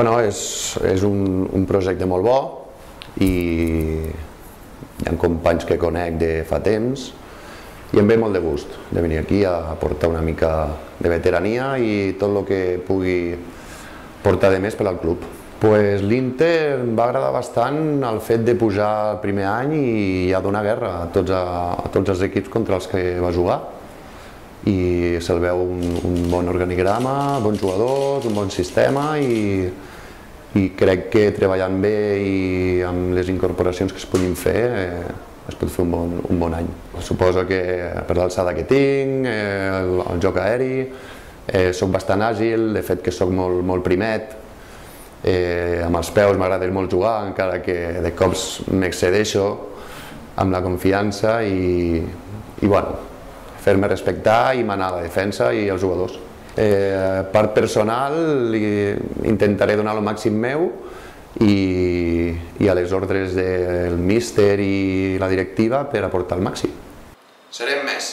Bueno, és un projecte molt bo i hi ha companys que conec de fa temps i em ve molt de gust de venir aquí a portar una mica de veterania i tot el que pugui portar de més per al club. L'Inter em va agradar bastant el fet de pujar el primer any i a donar guerra a tots els equips contra els que va jugar. I se'l veu un bon organigrama, bons jugadors, un bon sistema i crec que treballant bé i amb les incorporacions que es puguin fer es pot fer un bon any. Suposo que per l'alçada que tinc, el joc aeri, soc bastant àgil, de fet que soc molt primet, amb els peus m'agrada molt jugar, encara que de cops m'excedeixo amb la confiança i bueno, fer-me respectar i manar la defensa i els jugadors. Part personal, intentaré donar el màxim meu i a les ordres del míster i la directiva per aportar el màxim. Serem més.